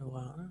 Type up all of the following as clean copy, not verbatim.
Ada orang.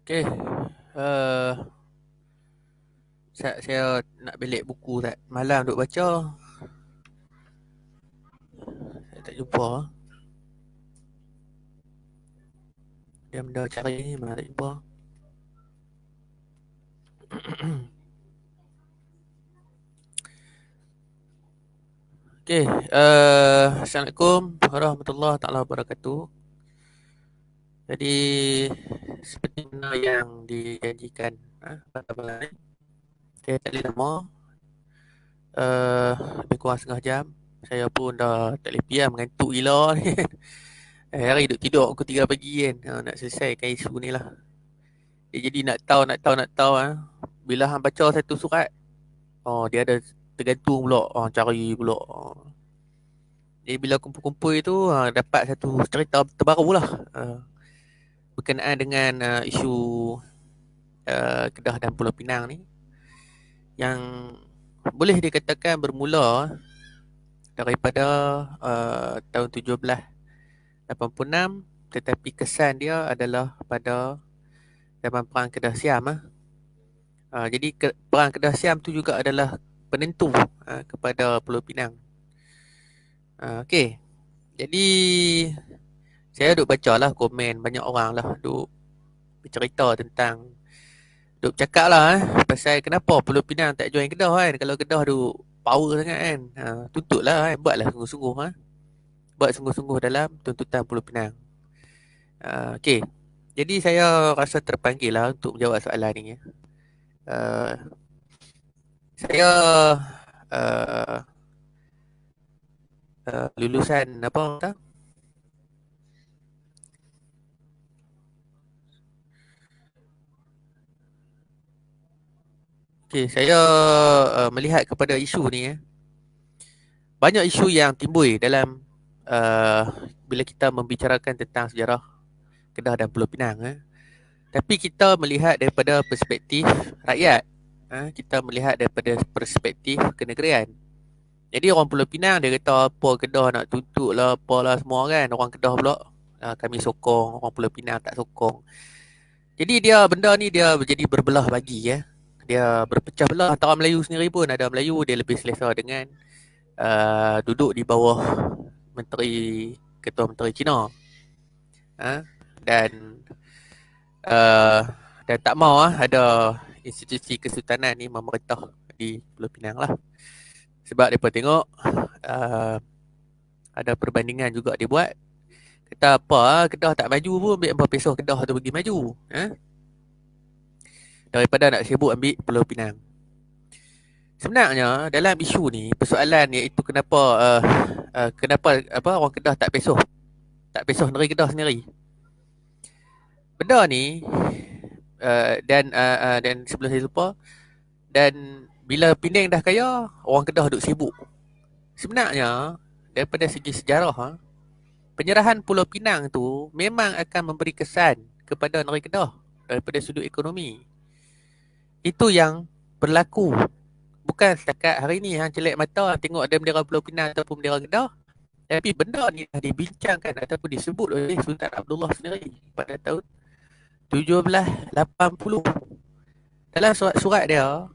Okey. Uh, saya nak belik buku tak. Malam duk baca. Saya tak jumpa. Dia benda cari ni mana tak jumpa. Okey. Assalamualaikum warahmatullahi taala wabarakatuh. Jadi seperti mana yang dijanjikan pada malam ni, saya tak boleh lama. Lebih kurang setengah jam. Saya pun dah tak boleh piam, mengantuk gila ni. Hari duduk tidur pukul 3 pagi kan. Nak selesaikan isu ni lah. Jadi nak tahu. Bila hang baca satu surat, dia ada tergantung pula. Cari pula. Jadi bila kumpul-kumpul itu, dapat satu cerita terbaru lah. Berkenaan dengan isu Kedah dan Pulau Pinang ni. Yang boleh dikatakan bermula daripada tahun 1786, tetapi kesan dia adalah pada zaman Perang Kedah Siam. Jadi Perang Kedah Siam tu juga adalah penentu kepada Pulau Pinang. Okey. Jadi saya duk baca lah komen banyak orang lah, duk bercerita tentang, duk cakap lah pasal kenapa Pulau Pinang tak join Kedah kan. Kalau Kedah duk power sangat kan. Tuntutlah kan, buatlah sungguh-sungguh buat sungguh-sungguh dalam tuntutan Pulau Pinang. Okey. Jadi saya rasa terpanggil lah untuk menjawab soalan ni. Uh, saya lulusan apa tak? Okey, saya melihat kepada isu ni. Banyak isu yang timbul dalam uh, bila kita membicarakan tentang sejarah Kedah dan Pulau Pinang. Tapi kita melihat daripada perspektif rakyat. Kita melihat daripada perspektif kenegerian. Jadi orang Pulau Pinang dia kata apa Kedah nak tuntut lah, apalah semua kan. Orang Kedah pula kami sokong, orang Pulau Pinang tak sokong. Jadi benda ni dia jadi berbelah bagi. Dia berpecah belah. Antara Melayu sendiri pun ada Melayu dia lebih selesa dengan duduk di bawah Ketua Menteri Cina. Dan uh, dan tak mau ada institusi kesultanan ni memerintah di Pulau Pinang lah. Sebab mereka tengok ada perbandingan juga dibuat. Kata apa Kedah tak maju pun ambil 4 pesos Kedah tu pergi maju. Daripada nak sibuk ambil Pulau Pinang. Sebenarnya dalam isu ni persoalan iaitu kenapa orang Kedah tak pesos negeri Kedah sendiri. Benda ni dan sebelum saya lupa, dan bila Penang dah kaya, orang Kedah duk sibuk. Sebenarnya daripada segi sejarah, penyerahan Pulau Pinang tu memang akan memberi kesan kepada negeri Kedah daripada sudut ekonomi. Itu yang berlaku. Bukan setakat hari ni hang celak mata tengok ada bendera Pulau Pinang ataupun bendera Kedah, tapi benda ni dah dibincangkan ataupun disebut oleh Sultan Abdullah sendiri pada tahun 1780. Dalam surat-surat dia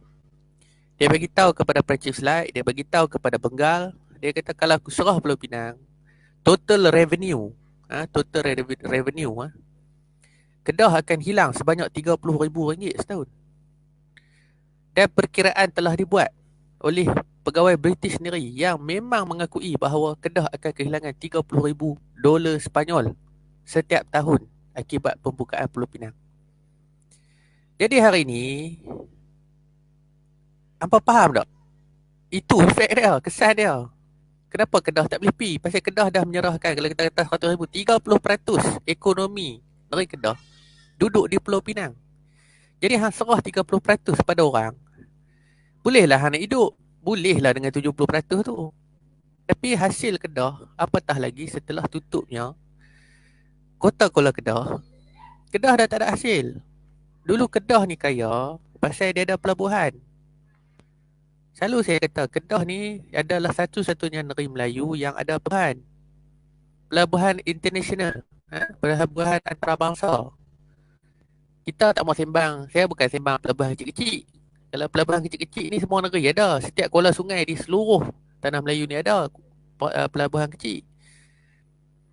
bagi tahu kepada Perancis Light, dia bagi tahu kepada Bengal, dia kata kalau aku serah Pulau Pinang, total revenue, Kedah akan hilang sebanyak RM30,000 setahun. Dan perkiraan telah dibuat oleh pegawai British sendiri yang memang mengakui bahawa Kedah akan kehilangan $30,000 Sepanyol setiap tahun akibat pembukaan Pulau Pinang. Jadi hari ini, hampa faham tak? Itu efek dia, kesan dia. Kenapa Kedah tak boleh pergi? Pasal Kedah dah menyerahkan, kalau kita kata 100,000, 30% ekonomi dari Kedah duduk di Pulau Pinang. Jadi hang serah 30% pada orang. Bolehlah hang nak hidup. Bolehlah dengan 70% tu. Tapi hasil Kedah, apatah lagi setelah tutupnya Kota Kuala Kedah, Kedah dah tak ada hasil. Dulu Kedah ni kaya pasal dia ada pelabuhan. Selalu saya kata Kedah ni adalah satu-satunya negeri Melayu yang ada pelabuhan. Pelabuhan international. Pelabuhan antarabangsa. Kita tak mau sembang. Saya bukan sembang pelabuhan kecil-kecil. Kalau pelabuhan kecil-kecil ni semua negeri ada. Setiap kuala sungai di seluruh tanah Melayu ni ada pelabuhan kecil.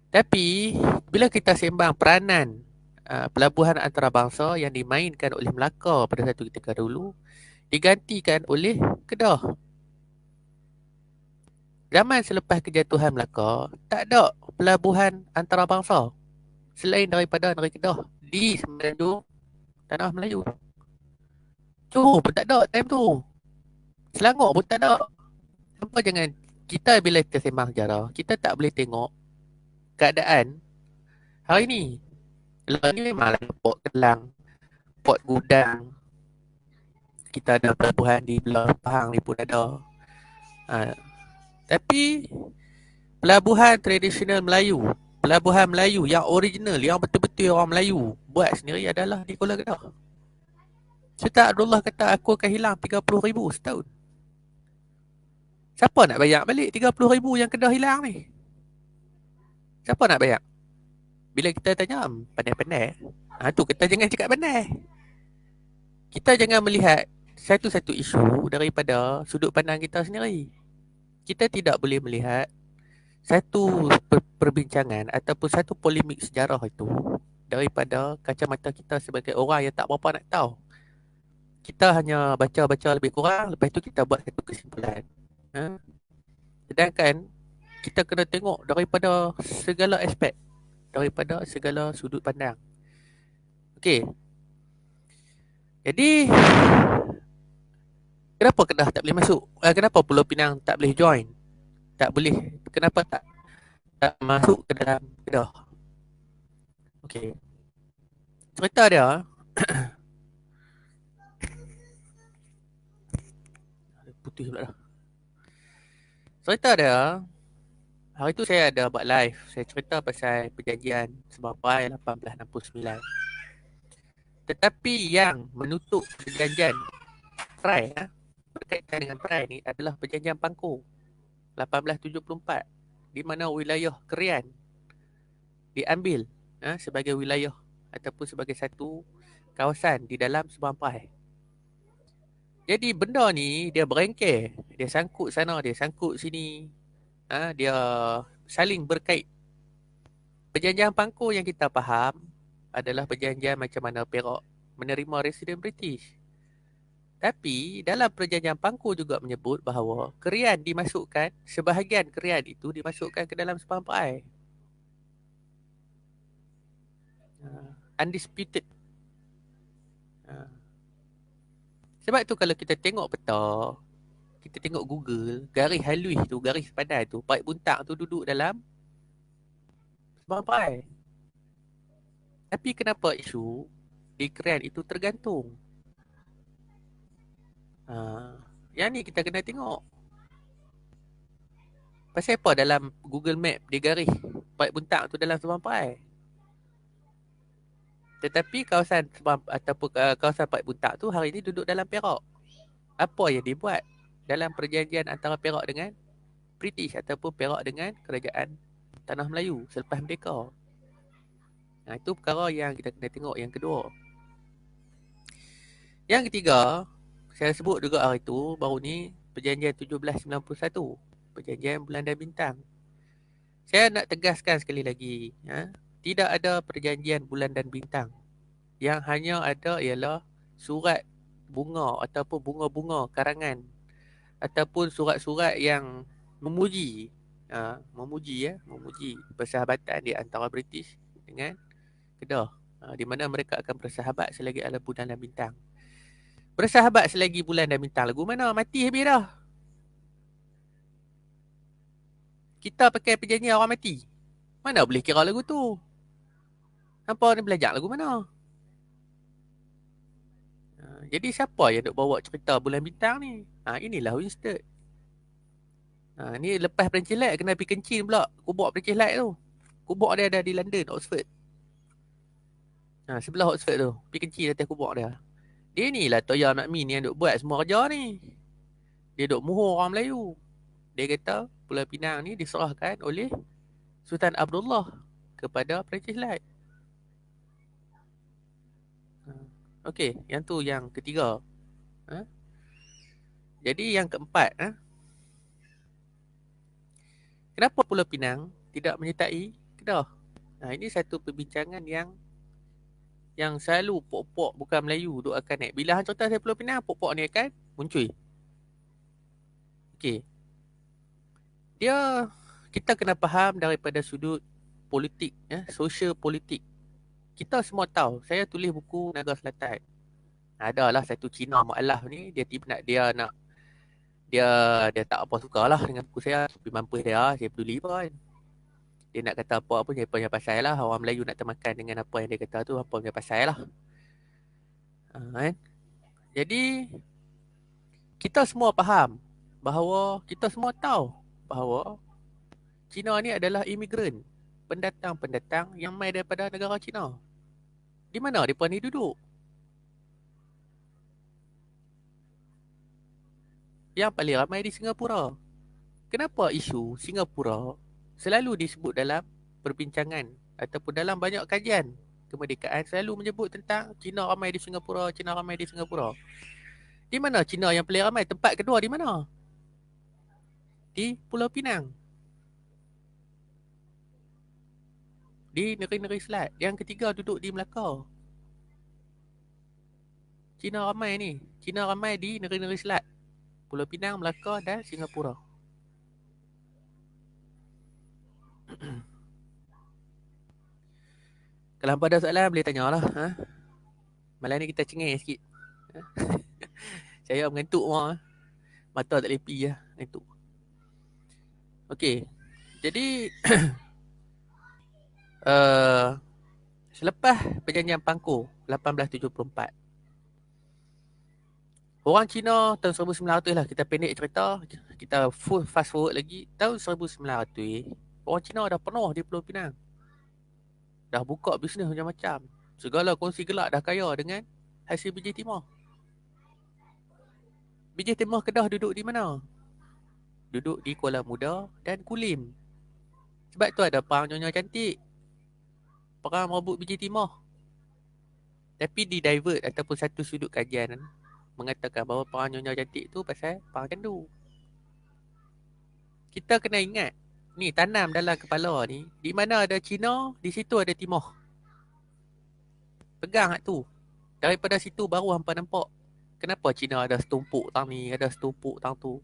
Tapi bila kita sembang peranan pelabuhan antarabangsa yang dimainkan oleh Melaka pada satu ketika dulu, digantikan oleh Kedah. Zaman selepas kejatuhan Melaka, tak ada pelabuhan antarabangsa selain daripada negeri Kedah di semenanjung tanah Melayu. Johor pun tak ada time tu. Selangor pun tak ada. Kenapa jangan kita bila kita sembang sejarah, kita tak boleh tengok keadaan hari ni. Hari ni memanglah Port Kelang, Port Gudang, kita ada pelabuhan di belah Pahang ni pun ada. Tapi pelabuhan tradisional Melayu, pelabuhan Melayu yang original, yang betul-betul orang Melayu buat sendiri adalah di Kuala Kedah. Sultan Abdullah kata aku akan hilang 30,000 setahun. Siapa nak bayar balik 30,000 yang Kedah hilang ni? Siapa nak bayar? Bila kita tanya, pandai-pandai. Tu kita jangan cakap pandai. Kita jangan melihat satu-satu isu daripada sudut pandang kita sendiri. Kita tidak boleh melihat satu perbincangan ataupun satu polemik sejarah itu daripada kacamata kita sebagai orang yang tak berapa nak tahu. Kita hanya baca-baca lebih kurang, lepas tu kita buat satu kesimpulan. Sedangkan kita kena tengok daripada segala aspek, daripada segala sudut pandang. Okey. Jadi kenapa Kedah tak boleh masuk? Kenapa Pulau Pinang tak boleh join? Tak boleh. Kenapa tak masuk ke dalam Kedah? Okey. Cerita dia putih pula dah. Cerita dia, hari tu saya ada buat live. Saya cerita pasal perjanjian Semampai 1869. Tetapi yang menutup perjanjian Perai berkaitan dengan Perai ni adalah perjanjian Pangku 1874, di mana wilayah Kerian diambil sebagai wilayah ataupun sebagai satu kawasan di dalam Semampai. Jadi benda ni dia berengkeh, dia sangkut sana, dia sangkut sini, dia saling berkait. Perjanjian Pangku yang kita faham adalah perjanjian macam mana Perak menerima residen British. Tapi dalam perjanjian Pangku juga menyebut bahawa Kerian dimasukkan, sebahagian Kerian itu dimasukkan ke dalam Semampai. Undisputed. Sebab tu kalau kita tengok peta, kita tengok Google, garis halus tu, garis padan tu, Paik Buntak tu duduk dalam Semampai. Tapi kenapa isu di Kerian itu tergantung? Yang ni kita kena tengok. Pasal apa dalam Google Map dia garis Paik Buntak tu dalam Semampai? Tetapi kawasan ataupun kawasan Paik Buntak tu hari ini duduk dalam Perak. Apa yang dibuat dalam perjanjian antara Perak dengan British ataupun Perak dengan kerajaan Tanah Melayu selepas merdeka? Itu perkara yang kita kena tengok. Yang kedua. Yang ketiga, saya sebut juga hari tu baru ni perjanjian 1791, perjanjian Bulan dan Bintang. Saya nak tegaskan sekali lagi, tidak ada perjanjian Bulan dan Bintang. Yang hanya ada ialah surat bunga ataupun bunga-bunga karangan ataupun surat-surat yang memuji persahabatan di antara British dengan Kedah, di mana mereka akan bersahabat selagi ada bulan dan bintang. Bersahabat selagi bulan dan bintang, lagu mana? Mati habis dah. Kita pakai perjanjian orang mati. Mana boleh kira lagu tu? Hampa ni belajar lagu mana? Jadi siapa yang duk bawa cerita Bulan Bintang ni? Inilah Winstead. Ni lepas Perancis Light kena pergi kencing pula. Kubur Perancis Light tu. Kubur dia ada di London, Oxford. Sebelah Oxford tu. Pergi kencing atas kubur dia. Dia ni lah Toya Ahmad Min yang duk buat semua kerja ni. Dia duk muhur orang Melayu. Dia kata Pulau Pinang ni diserahkan oleh Sultan Abdullah kepada Perancis Light. Okey, yang tu yang ketiga. Jadi yang keempat, kenapa Pulau Pinang tidak menyertai Kedah? Ini satu perbincangan yang selalu pok-pok bukan Melayu duk akan naik. Bila hang cerita saya Pulau Pinang, pok-pok ni akan muncul. Okey. Kita kena faham daripada sudut politik, social politik. Kita semua tahu, saya tulis buku Naga Selatan. Adalah satu Cina mualaf ni, dia tak apa sukalah dengan buku saya. Tapi mampu saya peduli pun. Dia nak kata apa pun dia punya pasal lah. Orang Melayu nak termakan dengan apa yang dia kata tu, apa punya pasal lah. Jadi kita semua faham bahawa, kita semua tahu bahawa Cina ni adalah imigran, pendatang-pendatang yang mai daripada negara Cina. Di mana mereka ni duduk? Yang paling ramai di Singapura. Kenapa isu Singapura selalu disebut dalam perbincangan ataupun dalam banyak kajian kemerdekaan, selalu menyebut tentang Cina ramai di Singapura, Cina ramai di Singapura. Di mana Cina yang paling ramai? Tempat kedua di mana? Di Pulau Pinang. Di negeri-negeri Selat. Yang ketiga duduk di Melaka. Cina ramai ni. Cina ramai di negeri-negeri Selat. Pulau Pinang, Melaka dan Singapura. Kalau hampa ada soalan boleh tanyalah. Malam ni kita cengeng sikit. Saya mengantuk semua. Mata tak lepi lah. Mengantuk. Okey. Jadi selepas perjanjian Pangkor 1874, orang Cina tahun 1900 lah, kita pendek cerita, kita fast forward lagi, tahun 1900 orang Cina dah penuh di Pulau Pinang. Dah buka bisnes macam-macam. Segala kongsi gelak dah kaya dengan hasil biji timah. Biji timah Kedah duduk di mana? Duduk di Kuala Muda dan Kulim. Sebab tu ada perang Nyonya Cantik, perang merebut biji timah. Tapi di divert ataupun satu sudut kajian mengatakan bahawa perang Nyonya Cantik tu pasal perang candu. Kita kena ingat, ni tanam dalam kepala ni, di mana ada Cina, di situ ada timah. Pegang hak tu. Daripada situ baru hampa nampak kenapa Cina ada setumpuk tang ni, ada setumpuk tang tu.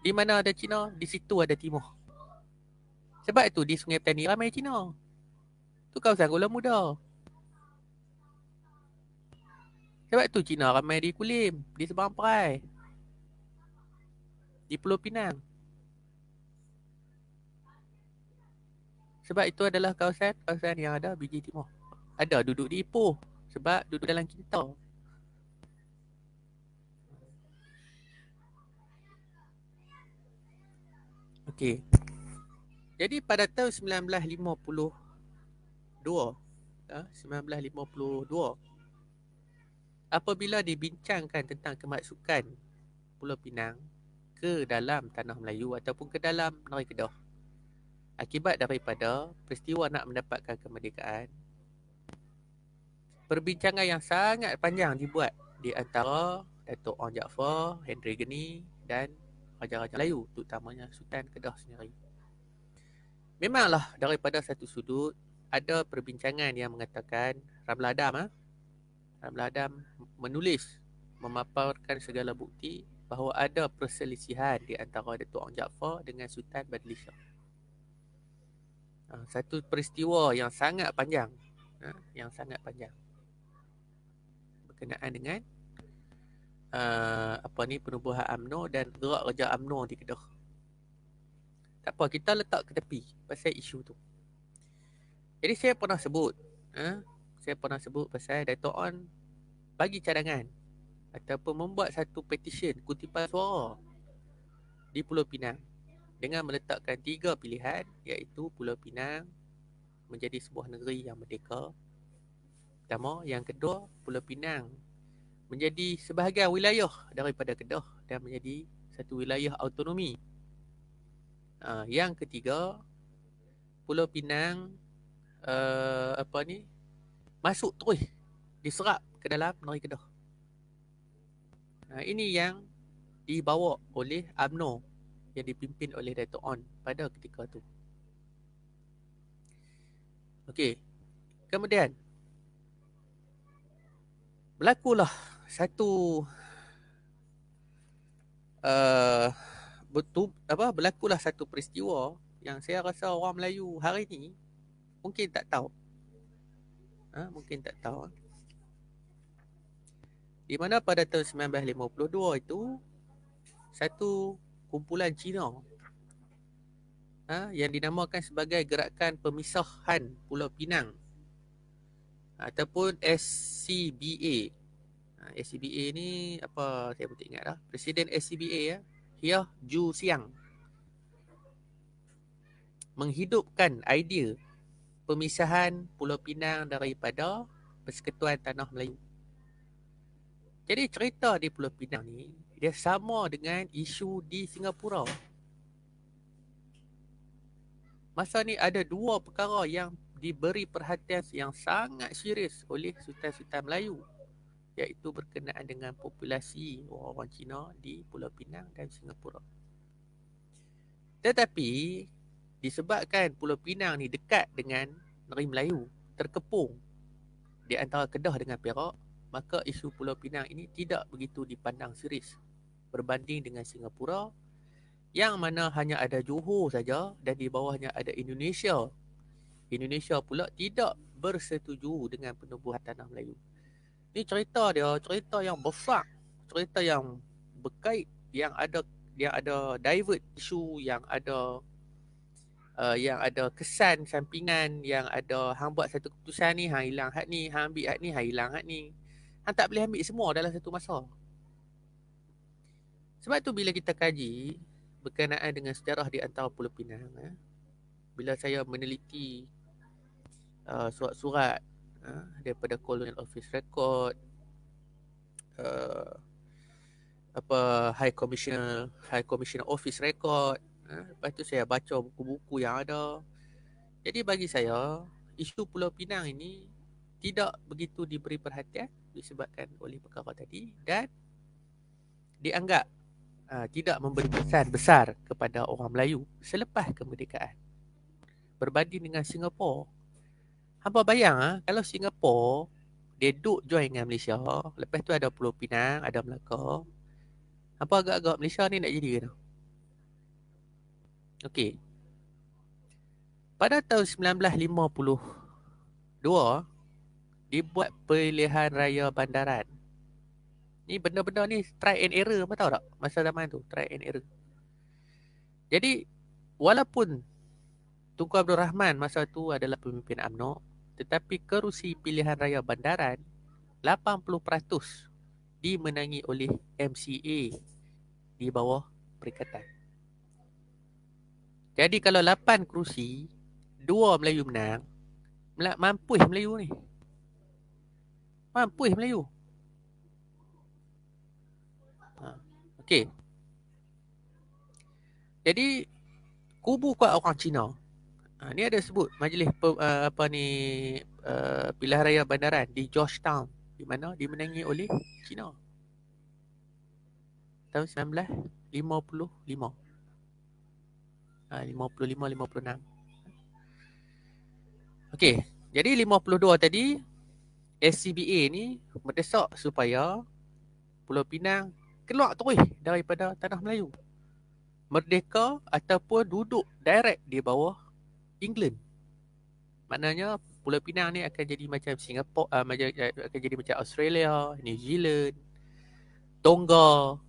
Di mana ada Cina, di situ ada timah. Sebab itu di Sungai Petani ramai Cina. Tu kawasan Kuala Muda. Sebab tu Cina ramai di Kulim, di Seberang Perai, di Pulau Pinang. Sebab itu adalah kawasan yang ada biji timah. Ada duduk di Ipoh sebab duduk dalam Kinta. Okey. Jadi pada tahun 1952, 1952, apabila dibincangkan tentang kemasukan Pulau Pinang ke dalam tanah Melayu ataupun ke dalam negeri Kedah, akibat daripada peristiwa nak mendapatkan kemerdekaan, perbincangan yang sangat panjang dibuat di antara Datuk Ong Jaafar, Henry Geni dan Raja-Raja Melayu, terutamanya Sultan Kedah sendiri. Memanglah daripada satu sudut ada perbincangan yang mengatakan Ramlah Adam menulis, memaparkan segala bukti bahawa ada perselisihan di antara Datuk Ong Jaafar dengan Sultan Badli Shah. Satu peristiwa yang sangat panjang, berkenaan dengan penubuhan UMNO dan gerak Raja UMNO di Kedah. Tak apa, kita letak ke tepi pasal isu tu. Jadi saya pernah sebut, pasal Dato' On bagi cadangan ataupun membuat satu petition kutipan suara di Pulau Pinang dengan meletakkan 3 pilihan, iaitu Pulau Pinang menjadi sebuah negeri yang merdeka. Pertama, yang kedua, Pulau Pinang menjadi sebahagian wilayah daripada Kedah dan menjadi satu wilayah autonomi. Yang ketiga, Pulau Pinang masuk terus diserap ke dalam negeri Kedah. Ini yang dibawa oleh UMNO yang dipimpin oleh Dato' On pada ketika itu. Okey. Kemudian berlakulah satu berlakulah satu peristiwa yang saya rasa orang Melayu hari ni mungkin tak tahu. Di mana pada tahun 1952 itu satu kumpulan Cina yang dinamakan sebagai Gerakan Pemisahan Pulau Pinang ataupun SCBA. SCBA ni apa saya pun tak ingat dah. Presiden SCBA Hiah Ju Siang menghidupkan idea pemisahan Pulau Pinang daripada Persekutuan Tanah Melayu. Jadi cerita di Pulau Pinang ni dia sama dengan isu di Singapura. Masa ni ada dua perkara yang diberi perhatian yang sangat serius oleh sultan-sultan Melayu, iaitu berkenaan dengan populasi orang-orang Cina di Pulau Pinang dan Singapura. Tetapi disebabkan Pulau Pinang ni dekat dengan negeri Melayu, terkepung di antara Kedah dengan Perak, maka isu Pulau Pinang ini tidak begitu dipandang serius berbanding dengan Singapura yang mana hanya ada Johor saja dan di bawahnya ada Indonesia. Indonesia pula tidak bersetuju dengan penubuhan tanah Melayu. Ini cerita yang besar, cerita yang berkait, yang ada divert isu, yang ada kesan sampingan, yang ada hang buat satu keputusan ni, hang hilang hak ni, hang ambil hak ni, hang hilang hak ni. Hang tak boleh ambil semua dalam satu masa. Sebab tu bila kita kaji berkenaan dengan sejarah di antara Pulau Pinang, bila saya meneliti surat-surat daripada Colonial Office Record, High Commissioner Office Record, lepas tu saya baca buku-buku yang ada. Jadi bagi saya isu Pulau Pinang ini tidak begitu diberi perhatian disebabkan oleh perkara tadi dan dianggap tidak memberi kesan besar kepada orang Melayu selepas kemerdekaan. Berbanding dengan Singapura. Hampa bayang kalau Singapura dia duduk join dengan Malaysia, lepas tu ada Pulau Pinang, ada Melaka. Hampa agak-agak Malaysia ni nak jadi ke tak? Okey. Pada tahun 1952 dibuat pilihan raya bandaran. Ni benda-benda ni try and error, apa tahu tak? Masa zaman tu, try and error. Jadi, walaupun Tunku Abdul Rahman masa tu adalah pemimpin UMNO, tetapi kerusi pilihan raya bandaran 80% dimenangi oleh MCA di bawah Perikatan. Jadi kalau 8 kerusi, 2 Melayu menang, mampus Melayu ni. Mampus Melayu. Okey. Jadi kubu kuat orang Cina. Ni ada sebut majlis pilihan raya bandaran di Georgetown, di mana dimenangi oleh Cina. Tahun 1955. 55-56. Okey, jadi 52 tadi SCBA ni mendesak supaya Pulau Pinang keluar terus daripada tanah Melayu, merdeka ataupun duduk direct di bawah England. Maknanya Pulau Pinang ni akan jadi macam Singapura, akan jadi macam Australia, New Zealand, Tonga,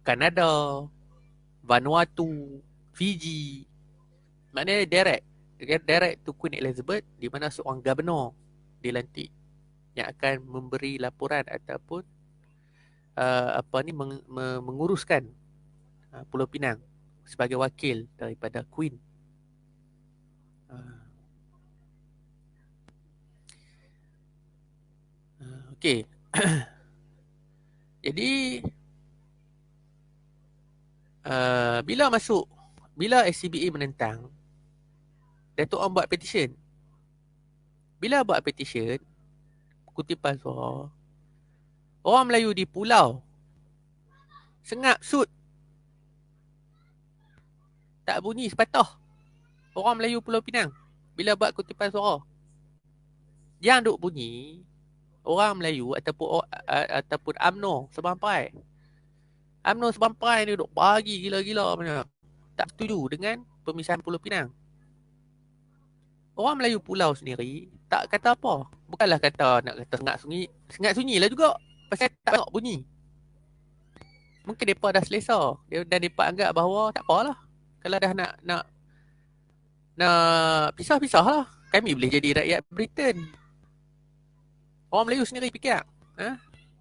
Kanada, Vanuatu, Fiji. Maknanya direct. Direct to Queen Elizabeth, di mana seorang governor dilantik yang akan memberi laporan ataupun menguruskan Pulau Pinang sebagai wakil daripada Queen. Okey. Jadi bila SCBA menentang, Datuk Om buat petition. Bila buat petition, kutipan suara, orang Melayu di pulau sengap sut, tak bunyi sepatah. Orang Melayu Pulau Pinang bila buat kutipan suara, yang duk bunyi orang Melayu ataupun UMNO Sebampai. UMNO Sebampai ni duk bagi gila-gila punya. Tak setuju dengan pemisahan Pulau Pinang. Orang Melayu pulau sendiri tak kata apa. Bukanlah kata nak kata sengat sunyi lah juga. Pasal tak nak bunyi. Mungkin mereka dah selesa. Dan mereka anggap bahawa tak apalah. Kalau dah nak pisah-pisah lah. Kami boleh jadi rakyat Britain. Orang Melayu sendiri fikir.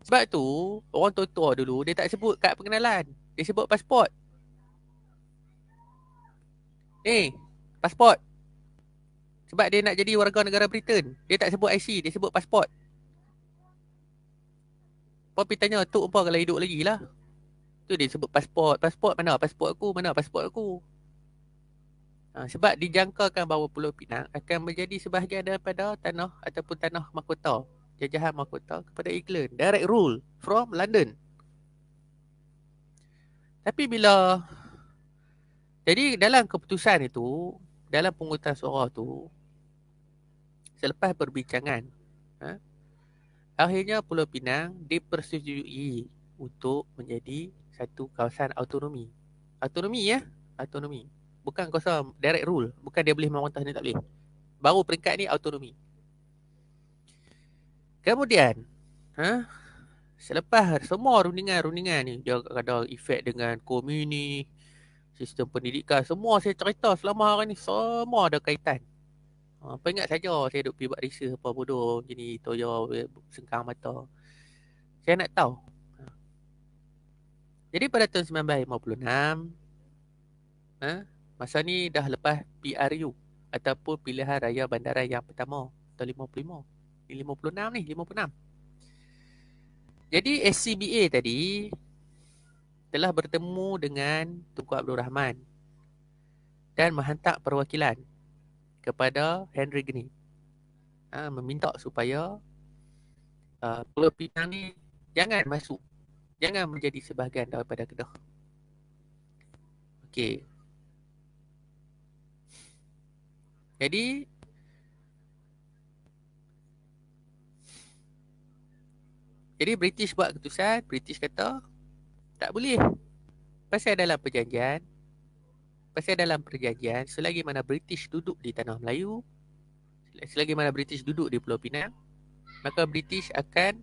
Sebab tu, orang tua-tua dulu, dia tak sebut kad pengenalan. Dia sebut pasport. Pasport. Sebab dia nak jadi warga negara Britain. Dia tak sebut IC, dia sebut pasport. Apa tanya, tu apa kalau hidup lagi lah. Tu dia sebut pasport. Pasport mana pasport aku? Mana pasport aku? Sebab dijangkakan bahawa Pulau Pinang akan menjadi sebahagian daripada tanah ataupun tanah mahkota. Jajahan mahkota kepada England. Direct rule from London. Tapi bila... Jadi dalam keputusan itu, dalam pengungutan suara tu, selepas perbincangan, akhirnya Pulau Pinang dipersetujui untuk menjadi satu kawasan autonomi. Autonomi ya? Autonomi. Bukan kawasan direct rule. Bukan dia boleh memerintah ni, tak boleh. Baru peringkat ni autonomi. Kemudian, selepas semua rundingan-rundingan ni, dia ada efek dengan komunis, sistem pendidikan, semua saya cerita selama hari ni, semua ada kaitan. Apa ingat saja saya duk pergi buat research apa bodoh gini, toyo, sengkang mata. Saya nak tahu. Jadi pada tahun 1956, masa ni dah lepas PRU ataupun Pilihan Raya Bandaran yang pertama, tahun 55. Ni 56 ni, 56. Jadi SCBA tadi telah bertemu dengan Tunku Abdul Rahman dan menghantar perwakilan kepada Henry Geni, meminta supaya Pulau Pinang ni jangan masuk, jangan menjadi sebahagian daripada Kedah. Okey. Jadi British buat keputusan, British kata tak boleh. Pasal dalam perjanjian, selagi mana British duduk di tanah Melayu, selagi mana British duduk di Pulau Pinang, maka British akan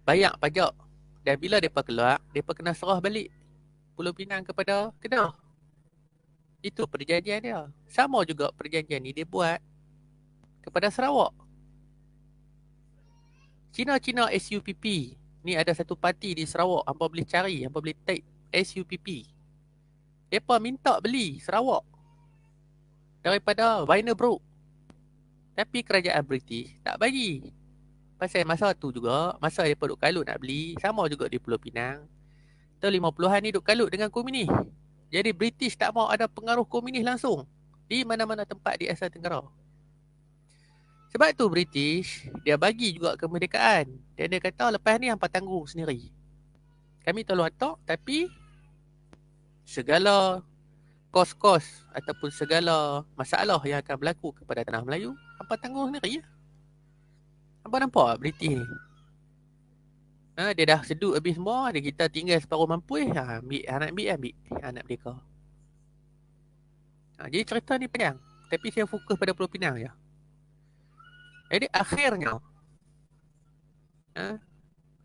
bayar pajak. Dan bila mereka keluar, mereka kena serah balik Pulau Pinang kepada Kedah. Itu perjanjian dia. Sama juga perjanjian ni dia buat kepada Sarawak. Cina SUPP ni ada satu parti di Sarawak. Hampa boleh cari, hampa boleh type SUPP. Mereka minta beli Sarawak daripada Wynebrook. Tapi kerajaan British tak bagi. Pasal masa tu juga, masa mereka duk kalut nak beli, sama juga di Pulau Pinang. Tahun 50-an ni duk kalut dengan komunis. Jadi British tak mau ada pengaruh komunis langsung di mana-mana tempat di Asia Tenggara. Sebab tu British, dia bagi juga kemerdekaan. Dan dia kata lepas ni hampa tanggung sendiri. Kami tolong hantar, tapi segala kos-kos ataupun segala masalah yang akan berlaku kepada tanah Melayu, hampa tanggung sendiri ya. Hampa nampak British ni? Dia dah sedut habis semua, dia kita tinggal separuh mampu ambil, nak ambil anak mereka. Jadi cerita ni panjang, tapi saya fokus pada Pulau Pinang je. Jadi akhirnya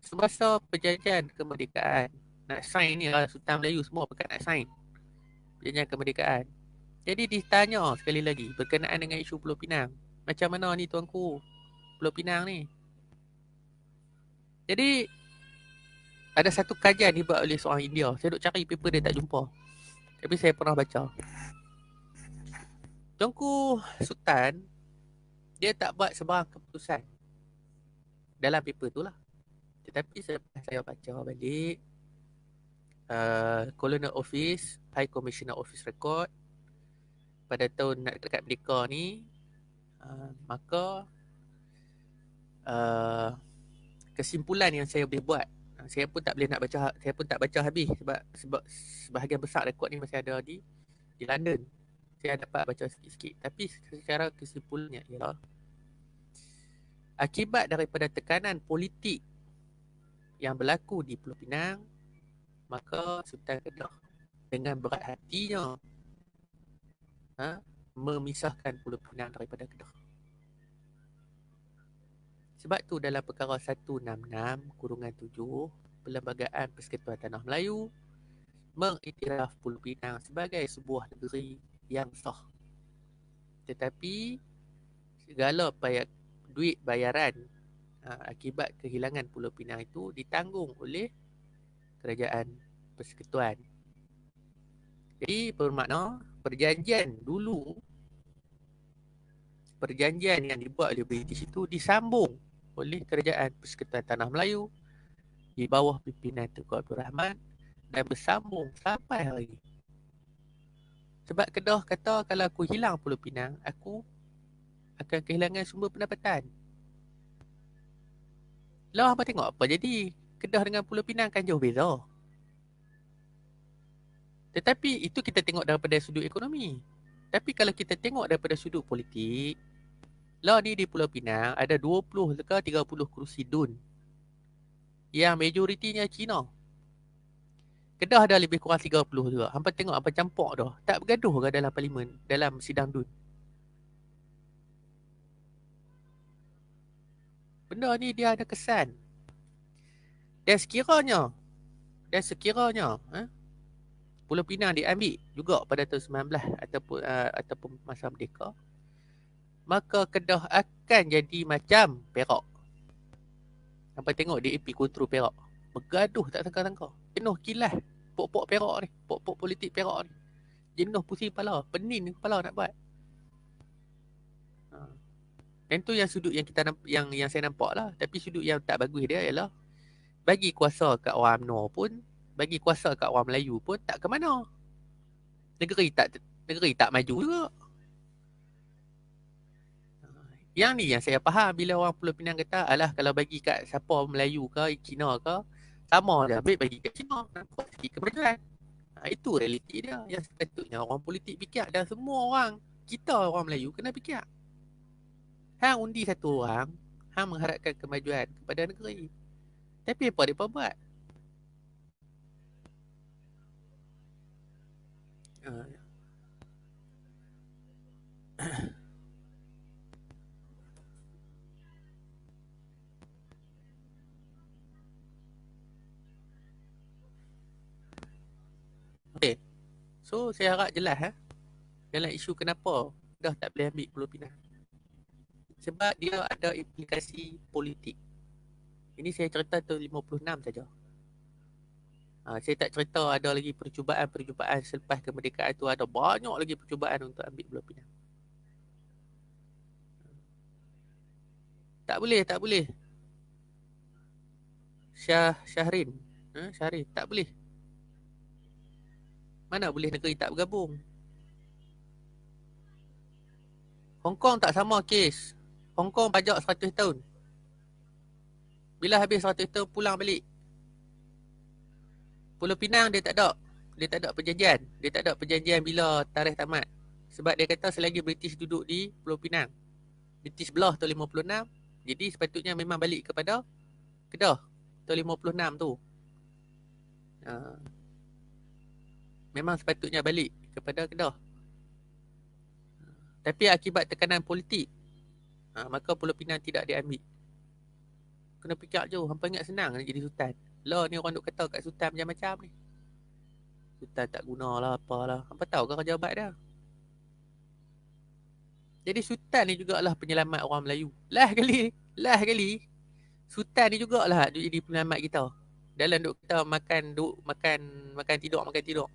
semasa perjanjian kemerdekaan, nak sign ni lah, Sultan Melayu semua pekat nak sign perjanjian kemerdekaan. Jadi ditanya sekali lagi berkenaan dengan isu Pulau Pinang. Macam mana ni tuanku Pulau Pinang ni? Jadi ada satu kajian dibuat oleh seorang India. Saya duk cari paper dia tak jumpa. Tapi saya pernah baca. Tuanku Sultan, dia tak buat sebarang keputusan dalam paper tu lah. Tetapi selepas saya baca balik Colonial Office, High Commissioner Office Record pada tahun nak dekat Merdeka ni, maka kesimpulan yang saya boleh buat, saya pun tak boleh nak baca, saya pun tak baca habis sebab sebahagian besar rekod ni masih ada di London. Saya dapat baca sikit-sikit, tapi secara kesimpulannya ialah akibat daripada tekanan politik yang berlaku di Pulau Pinang, maka Sultan Kedah dengan berat hatinya memisahkan Pulau Pinang daripada Kedah. Sebab tu dalam perkara 166/7 Perlembagaan Persekutuan Tanah Melayu mengiktiraf Pulau Pinang sebagai sebuah negeri yang sah. Tetapi segala duit bayaran akibat kehilangan Pulau Pinang itu ditanggung oleh Kerajaan Persekutuan. Jadi bermakna perjanjian yang dibuat oleh British itu disambung oleh Kerajaan Persekutuan Tanah Melayu di bawah pimpinan Tengku Abdul Rahman dan bersambung sampai hari ini. Sebab Kedah kata kalau aku hilang Pulau Pinang, aku akan kehilangan sumber pendapatan. Lah apa tengok apa jadi? Kedah dengan Pulau Pinang kan jauh beza. Tetapi itu kita tengok daripada sudut ekonomi. Tapi kalau kita tengok daripada sudut politik, lah ni di Pulau Pinang ada 20 ke 30 kerusi DUN yang majoritinya Cina. Kedah ada lebih kurang 30 juga. Hampa tengok apa campur dah. Tak bergaduh ke dalam parlimen, dalam sidang DUN? Benda ni dia ada kesan. Dan sekiranya Pulau Pinang diambil juga pada tahun 19 ataupun masa merdeka, maka Kedah akan jadi macam Perak. Sampai tengok DAP kontrol Perak. Bergaduh tak sangka-sangka. Penuh kilas pok-pok Perak ni, pok-pok politik Perak ni. Jenuh pusing kepala, pening kepala nak buat. Dan tu yang sudut yang yang saya nampak lah. Tapi sudut yang tak bagus dia ialah bagi kuasa kat orang UMNO pun, bagi kuasa kat orang Melayu pun tak ke mana. Negeri tak maju juga. Yang ni yang saya faham bila orang Pulau Pinang kata, alah kalau bagi kat siapa Melayu ke, Cina ke, sama je, ambil bagi kat Cina. Nampak sikit kemajuan. Itu realiti dia. Yang sepatutnya orang politik fikir, dan semua orang, kita orang Melayu kena fikir. Hang undi satu orang, hang mengharapkan kemajuan kepada negeri. Tapi apa mereka buat? Okay. So saya harap jelas dalam isu kenapa dah tak boleh ambil Pulau Pinang. Sebab dia ada implikasi politik. Ini saya cerita tahun 56 saja. Saya tak cerita ada lagi percubaan selepas kemerdekaan tu, ada banyak lagi percubaan untuk ambil Pulau Pinang. Tak boleh. Syahrin, tak boleh. Mana boleh negeri tak bergabung? Hong Kong tak sama kes. Hong Kong pajak 100 tahun. Bila habis 100 tahun pulang balik. Pulau Pinang dia tak ada perjanjian. Dia tak ada perjanjian bila tarikh tamat. Sebab dia kata selagi British duduk di Pulau Pinang, British belah tahun 56, jadi sepatutnya memang balik kepada Kedah tahun 56 tu. Memang sepatutnya balik kepada Kedah. Tapi akibat tekanan politik, maka Pulau Pinang tidak diambil. Kena fikir je, hampa ingat senang nak jadi sultan. Lah ni orang duk kata kat sultan macam-macam ni. Sultan tak guna lah, apalah. Hampa tahu ke kerja jabat dia? Jadi Sultan ni jugalah penyelamat orang Melayu. Lah kali Sultan ni jugalah duk jadi penyelamat kita. Dalam duk kita makan tidur.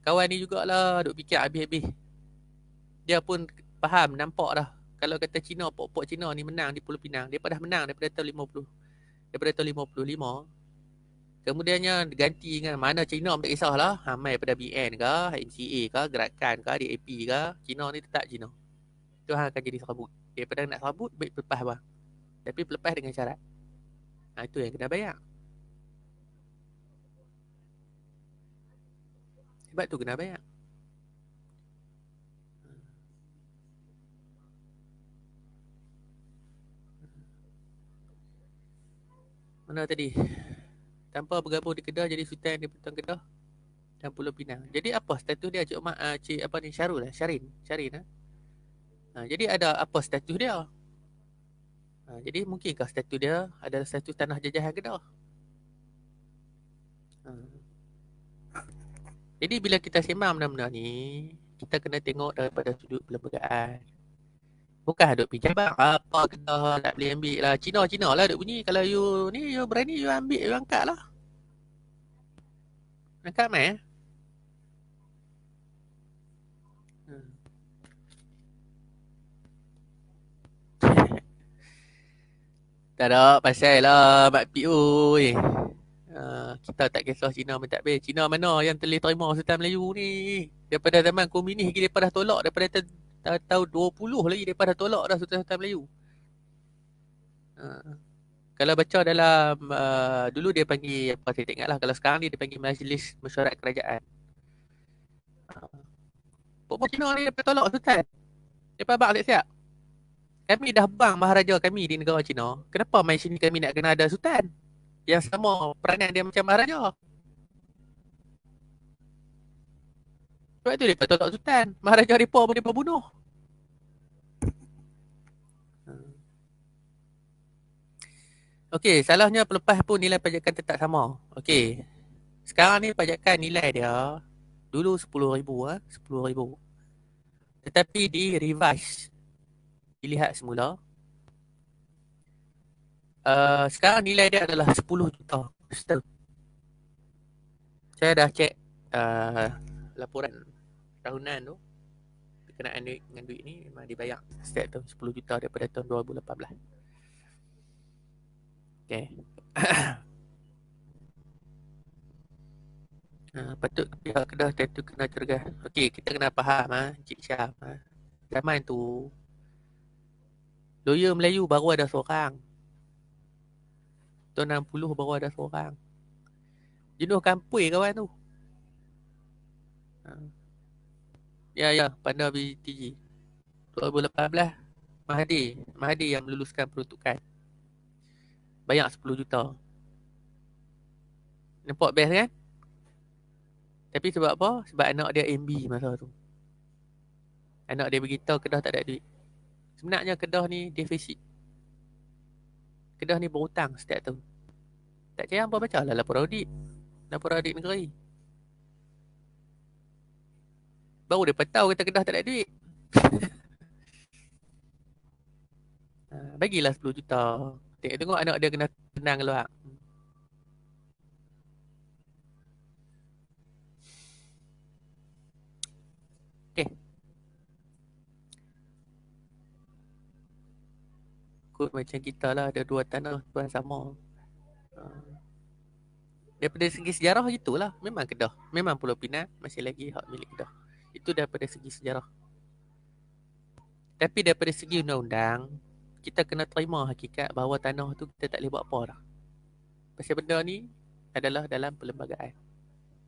Kawan ni jugalah duk fikir habis-habis. Dia pun faham, nampak dah. Kalau kata Cina, pok-pok Cina ni menang di Pulau Pinang, dia dah menang daripada tahun 50. Daripada tahun 55. Kemudiannya ganti dengan mana Cina pun tak kisahlah. Mai daripada BN ke, NCA ke, Gerakan ke, DAP ke, Cina ni tetap Cina. Itu hang akan jadi serabut. Daripada nak serabut, baik pelepas bang. Tapi pelepas dengan syarat. Itu yang kena bayar. Sebab tu kena bayar. Mana tadi? Tanpa bergabung di Kedah jadi Sultan di Petang Kedah dan Pulau Pinang. Jadi apa status dia Cik Mak Cik apa ni Syarul lah, Syarin jadi ada apa status dia? Jadi mungkinkah status dia adalah status tanah jajahan Kedah? Jadi bila kita sembang benda-benda ni, kita kena tengok daripada sudut perlembagaan. Bukan duk pergi cabang apa Kedah tak boleh ambil lah. Cina lah duk bunyi. Kalau you ni you berani you ambil, you angkat lah. Angkat mai Tak ada pasal lah Mak Pik oi. Kita tak kisah Cina pun tak boleh. Cina mana yang telah terima Sultan Melayu ni. Daripada zaman komunis lagi mereka dah tolak. Daripada tahun 20 lagi mereka dah tolak dah Sultan Melayu. Kalau baca dalam dulu dia panggil apa saya tengok lah. Kalau sekarang ni dia panggil Majlis Mesyuarat Kerajaan. Pokok Cina ni mereka tolak Sultan. Mereka abang siap-siap. Kami dah bang maharaja kami di negara Cina. Kenapa main sini kami nak kena ada Sultan? Yang sama peranan dia macam maharaja. Sebab tu mereka tolak Sultan. Maharaja mereka pun mereka bunuh. Okey, salahnya pelepas pun nilai pajakan tetap sama. Okey. Sekarang ni pajakan nilai dia dulu 10,000 10,000. Tetapi di revise. Dilihat semula. Sekarang nilai dia adalah 10 juta still. Saya dah cek laporan tahunan tu. Berkenaan duit dengan duit ni memang dibayar setiap tahun 10 juta daripada tahun 2018. Okey. Patut pihak Kedah tentu kena cergah. Okey, kita kena faham Cik Syam. Zaman tu lawyer Melayu baru ada seorang. Tahun 60 baru ada seorang. Jenuh kampui kawan tu. Ya, pandai BTG. 2018 Mahathir yang meluluskan peruntukan. Bayar 10 juta. Nampak best kan? Tapi sebab apa? Sebab anak dia MB masa tu. Anak dia beritahu Kedah tak ada duit. Sebenarnya Kedah ni defisit. Kedah ni berhutang setiap tahun. Tak percaya apa baca lah lapor audit negeri. Baru dia tahu kata Kedah tak ada duit. Bagilah 10 juta. Tengok anak dia kena tenang keluar. Okay. Kot macam kita lah ada dua tanah tuan sama. Daripada segi sejarah gitulah. Memang Kedah. Memang Pulau Pinang masih lagi hak milik Kedah. Itu daripada segi sejarah. Tapi daripada segi undang-undang, kita kena terima hakikat bahawa tanah tu kita tak boleh buat apa dah. Pasal benda ni adalah dalam perlembagaan.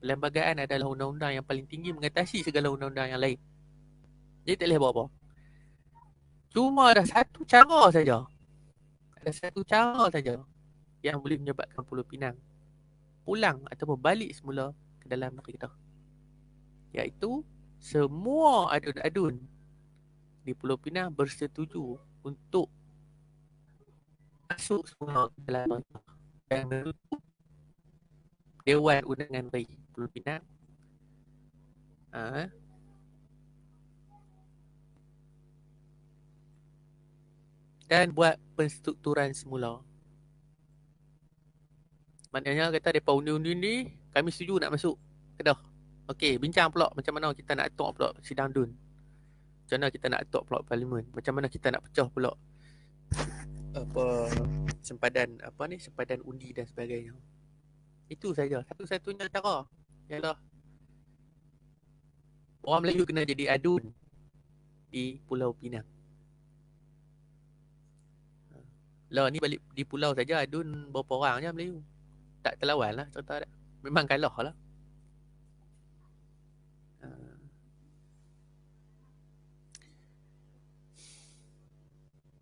Perlembagaan adalah undang-undang yang paling tinggi mengatasi segala undang-undang yang lain. Jadi tak boleh buat apa. Cuma ada satu cara saja. Ada satu cara saja yang boleh menyebabkan Pulau Pinang pulang ataupun balik semula ke dalam negeri kita. Iaitu semua adun-adun di Pulau Pinang bersetuju untuk masuk semua ke dalam negeri dan menutup Dewan Undangan Negeri Pulau Pinang dan buat penstrukturan semula. Maknanya kata depa undi-undi ni, kami setuju nak masuk Kedah. Okey, bincang pula macam mana kita nak atur pula sidang DUN. Macam mana kita nak atur pula parlimen. Macam mana kita nak pecah pula apa sempadan undi dan sebagainya. Itu saja. Satu-satunya cara ialah orang Melayu kena jadi adun di Pulau Pinang. Lah ni balik di pulau saja adun berapa orang je Melayu. Tak terlawan lah cerita dia. Memang kalah lah.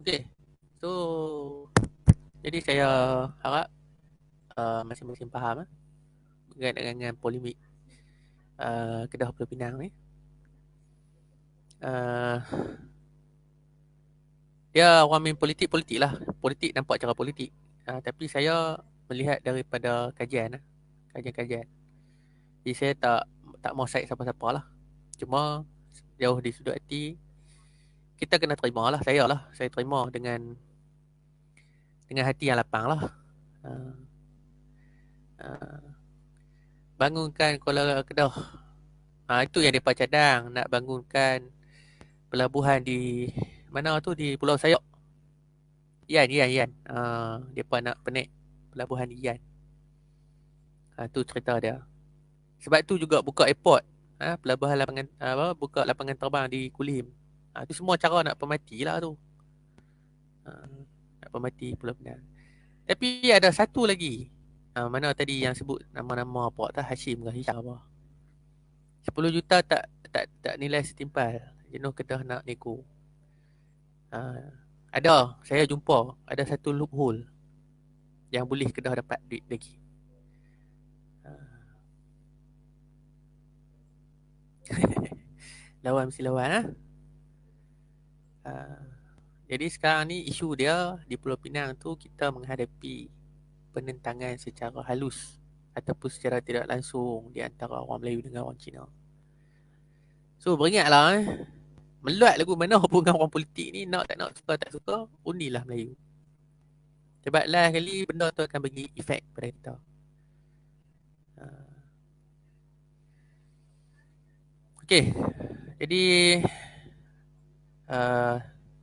Okay. So, jadi saya harap masing-masing faham berkaitan dengan polemik Kedah Pulau Pinang ni. Dia orang main politik lah. Politik nampak cara politik. Tapi saya melihat daripada kajian. Jadi saya tak mau side siapa-siapa lah. Cuma jauh di sudut hati kita kena terima lah. Saya terima dengan hati yang lapang lah. Bangunkan Kuala Kedah. Itu yang mereka cadang. Nak bangunkan pelabuhan di mana tu, di Pulau Sayok. Yan. Mereka nak penik pelabuhan di Yan. Tu cerita dia. Sebab tu juga buka airport. Pelabuhan buka lapangan terbang di Kulim. Tu semua cara nak pemati lah tu. Nak pemati Pulau Pinang. Tapi ada satu lagi. Mana tadi yang sebut nama-nama apa tak, Hashim ke Hisham apa. 10 juta tak nilai setimpal. Jenuh Kedah nak nego. Saya jumpa ada satu loophole yang boleh Kedah dapat duit lagi. Lawan mesti lawan. Jadi sekarang ni isu dia di Pulau Pinang tu, kita menghadapi penentangan secara halus ataupun secara tidak langsung di antara orang Melayu dengan orang Cina. So beringatlah meluat lagu mana hubungan orang politik ni, nak tak nak, suka tak suka, undilah Melayu. Sebab last kali benda tu akan bagi efek pada kita. Okey. Jadi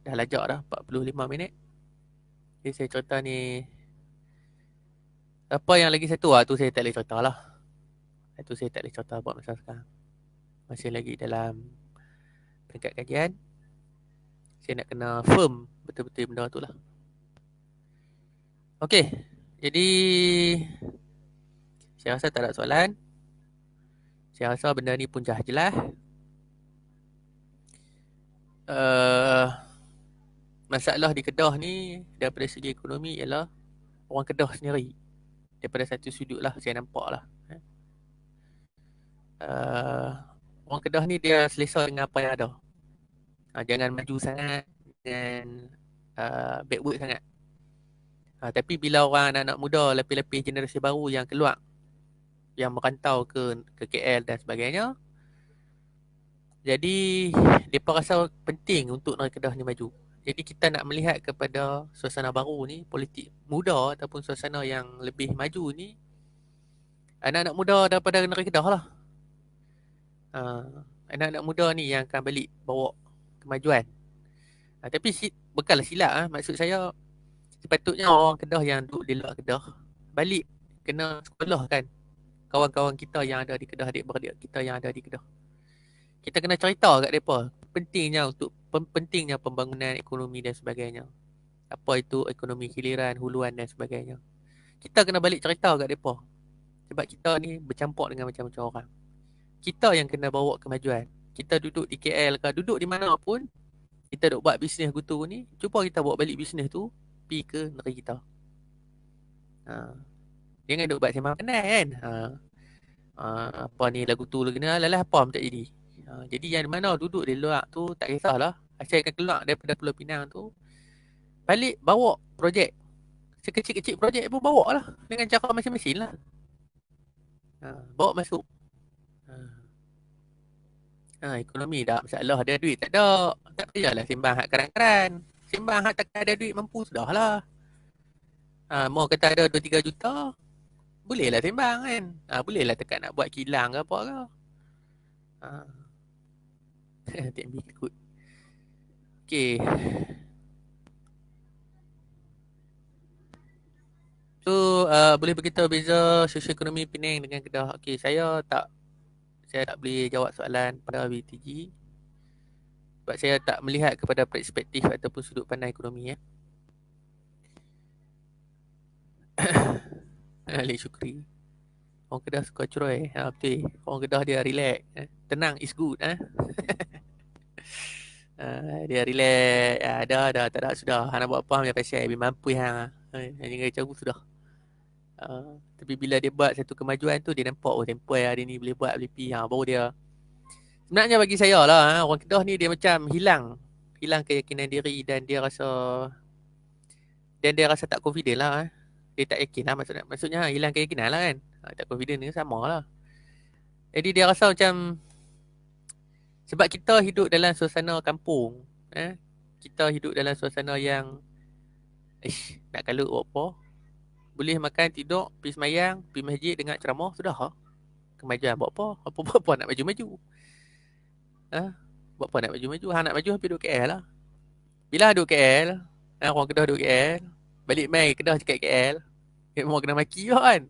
dah lajak dah 45 minit. Jadi saya cerita ni. Apa yang lagi satu tu saya tak boleh cerita lah. Itu saya tak boleh cerita buat masa sekarang. Masih lagi dalam peringkat kajian. Saya nak kena firm betul-betul benda tu lah. Okey. Jadi saya rasa tak ada soalan. Saya rasa benda ni pun jelas. Masalah di Kedah ni daripada segi ekonomi ialah orang Kedah sendiri. Daripada satu sudut lah saya nampak lah. Orang Kedah ni dia selesa dengan apa yang ada. Jangan maju sangat, jangan backward sangat. Tapi bila orang anak-anak muda, lapis-lapis generasi baru yang keluar, yang merantau ke KL dan sebagainya, jadi mereka rasa penting untuk negeri Kedah ni maju. Jadi kita nak melihat kepada suasana baru ni, politik muda ataupun suasana yang lebih maju ni, anak-anak muda daripada negeri Kedah lah. Anak-anak muda ni yang akan balik bawa kemajuan. Tapi bukanlah silap. Maksud saya, sepatutnya orang Kedah yang duduk di luar Kedah balik kena sekolah kan kawan-kawan kita yang ada di Kedah, adik-beradik kita yang ada di Kedah. Kita kena cerita kat mereka pentingnya pembangunan ekonomi dan sebagainya. Apa itu ekonomi hiliran, huluan dan sebagainya. Kita kena balik cerita kat mereka. Sebab kita ni bercampur dengan macam-macam orang. Kita yang kena bawa kemajuan. Kita duduk di KL ke, duduk di mana pun, kita duk buat bisnes gutu ni, cuba kita bawa balik bisnes tu pergi ke negeri kita. Jangan duk buat sembang pandai kan. Apa ni lagu tu lagi ni, lalah apa pun tak jadi. Jadi yang mana duduk di luar tu tak kisahlah. Asalkan keluar daripada Pulau Pinang tu, balik bawa projek. Sekecil-kecil projek pun bawa lah. Dengan cara masing-masing lah. Bawa masuk. Ekonomi tak masalah. Ada duit tak ada. Tak payahlah sembang hak karan-karan. sembang, hak takkan ada duit mampu sudahlah. Mau kata ada 2-3 juta, bolehlah sembang kan. Bolehlah tekan nak buat kilang ke apa ke. TMB ikut. Okay. So, boleh beritahu beza sosioekonomi Penang dengan Kedah? Okay, saya tak boleh jawab soalan pada BTG sebab saya tak melihat kepada perspektif ataupun sudut pandang ekonomi ya. Alik Syukri. Orang Kedah suka cerai. Betul. Orang Kedah dia relax. Tenang is good. Dia relax. Dah. Tak ada sudah. Nak buat apa ambil pasal. Biar mampu hang. Jangan kacau sudah. Tapi bila dia buat satu kemajuan tu, dia nampak tempoh hari ni boleh buat, boleh pergi. Baru dia. Sebenarnya bagi saya lah, orang Kedah ni dia macam hilang keyakinan diri dan dia rasa tak confident lah. Dia tak yakin lah maksudnya hilang keyakinan lah kan. Tak confident ni sama lah. Jadi dia rasa macam sebab kita hidup dalam suasana kampung, kita hidup dalam suasana yang nak kalut buat apa, boleh makan, tidur, pergi semayang, pergi masjid, dengar ceramah, sudah ha? Kemajuan buat apa? Apa nak maju-maju? Buat apa nak maju-maju? Hang nak maju pergi duduk KL lah. Bila duduk KL, orang Kedah duduk KL, balik mai Kedah cakap KL, memang kena maki lah kan.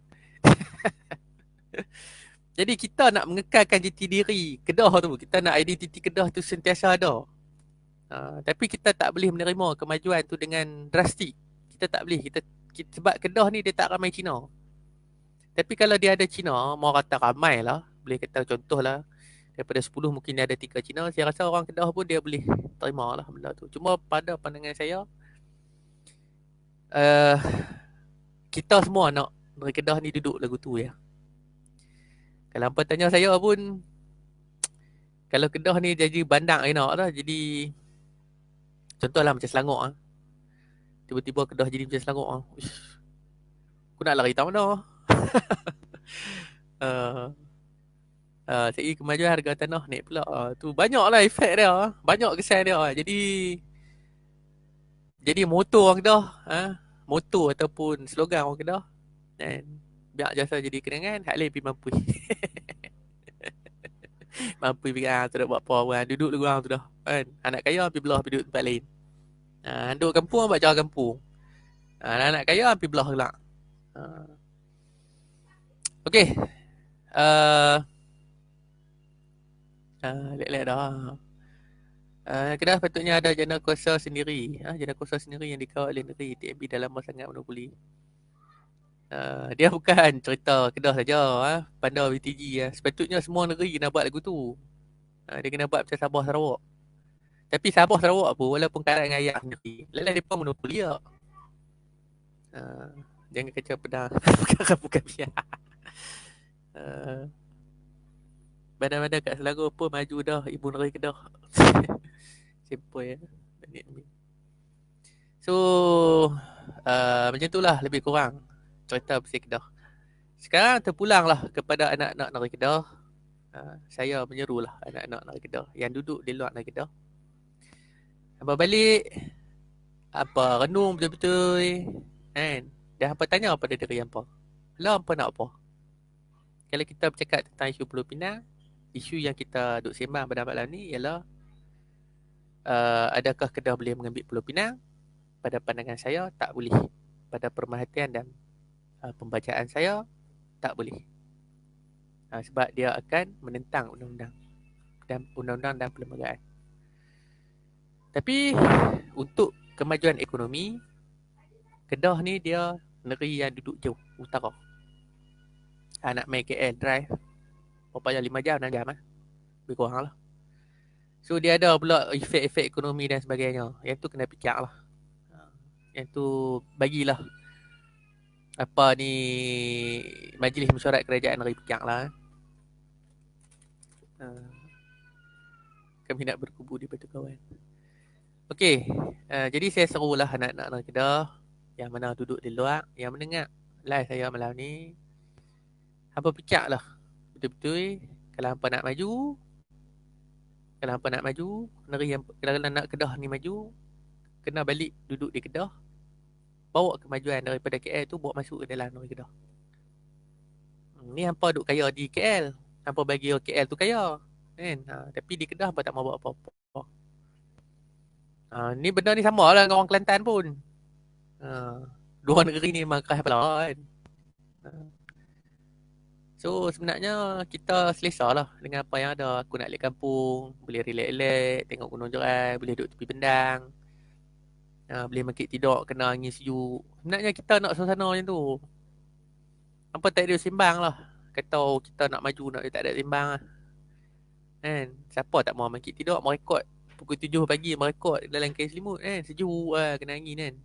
Jadi kita nak mengekalkan jati diri Kedah tu, kita nak identiti Kedah tu sentiasa ada. Tapi kita tak boleh menerima kemajuan tu dengan drastik. Kita tak boleh. Kita sebab Kedah ni dia tak ramai Cina. Tapi kalau dia ada Cina, mau kata ramai lah, boleh kata contoh lah, daripada 10 mungkin dia ada 3 Cina, saya rasa orang Kedah pun dia boleh terima lah benda tu. Cuma pada pandangan saya, kita semua nak dari Kedah ni duduk lagu tu ya. Kalau hampa tanya saya pun, kalau Kedah ni jadi bandar nak lah, jadi contohlah macam Selangor tiba-tiba Kedah jadi macam Selangor aku nak lari tahu mana. Segi kemajuan harga tanah naik pula. Tu banyaklah efek dia, banyak kesan dia. Jadi motor orang Kedah, motor ataupun slogan orang Kedah, dan biar jasa jadi kenangan, hak lain pergi mampu. Mampu pergi tu nak buat apa orang, duduk lu orang tu dah kan. Anak kaya pergi belah pergi duduk tempat lain. Duduk kampung buat cara kampung. Anak kaya pergi belah pula. Okey. Lek-lek dah. Kedah patutnya ada jana kuasa sendiri. Jana kuasa sendiri yang dikawal oleh negeri. TMB dah lama sangat monopoli. Dia bukan cerita Kedah saja. Pandau BTG. Sepatutnya semua negeri kena buat lagu tu. Dia kena buat macam Sabah Sarawak. Tapi Sabah Sarawak pun walaupun karat dengan ayah sendiri, lelai mereka monopoli tak. Jangan kacau pedang. Bukan biar. Badan-badan kat Selangor pun maju dah ibu negeri Kedah. Simple ya. So macam itulah lebih kurang cerita pasal Kedah. Sekarang terpulanglah kepada anak-anak negeri Kedah. Saya menyerulah anak-anak negeri Kedah yang duduk di luar negeri Kedah. Apa balik, apa renung betul-betul kan. Dan apa tanya pada diri hampa, lah hampa nak apa? Kalau kita bercakap tentang isu Pulau Pinang, isu yang kita duk sembang pada malam ni ialah adakah Kedah boleh mengambil Pulau Pinang? Pada pandangan saya, tak boleh. Pada pemerhatian dan pembacaan saya, tak boleh. Sebab dia akan menentang undang-undang dan perlembagaan. Tapi untuk kemajuan ekonomi, Kedah ni dia negeri yang duduk jauh utara. Nak main KL drive berapa jam, 5 jam 6 jam lebih kurang lah. So dia ada pula efek-efek ekonomi dan sebagainya. Yang tu kena fikir lah. Yang tu bagilah apa ni Majlis Mesyuarat Kerajaan negeri fikir lah. Kami nak berkubu di Batu Kawan. Okey, jadi saya serulah anak-anak negeri Kedah yang mana duduk di luar, yang mendengar live saya malam ni, hampa fikirlah betul-betul kalau hampa nak maju, negeri yang, kalau nak Kedah ni maju, kena balik duduk di Kedah, bawa kemajuan daripada KL tu bawa masuk ke dalam negeri Kedah. Ni hampa duk kaya di KL, hampa bagi orang KL tu kaya kan. Tapi di Kedah hampa tak mau buat apa-apa. Ni benda ni sama lah dengan orang Kelantan pun. Dua negeri ni memang keras belah kan. So sebenarnya kita selesa lah dengan apa yang ada. Aku nak balik kampung, boleh relax-relax, tengok gunung Jerai, boleh duduk tepi bendang, boleh makik tidur kena angin sejuk. Sebenarnya kita nak suasana macam tu. Apa tak ada sembang lah. Kata kita nak maju, nak tak ada sembang lah. Kan? Siapa tak mau makik tidur, mau rekod. Pukul 7 pagi merekod dalam kain selimut kan. Sejuk lah, kena angin kan.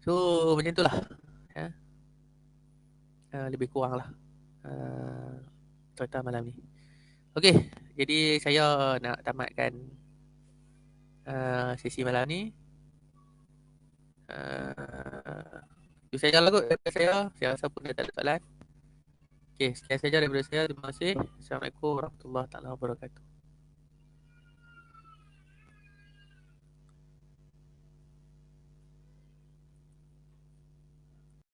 So macam tu lah. Lebih kurang lah cerita malam ni. Okey, jadi saya nak tamatkan sesi malam ni. Itu saja lah kot daripada saya. Saya rasa pun dah tak ada soalan. Okey, sekian saja daripada saya. Terima kasih. Assalamualaikum warahmatullahi wabarakatuh.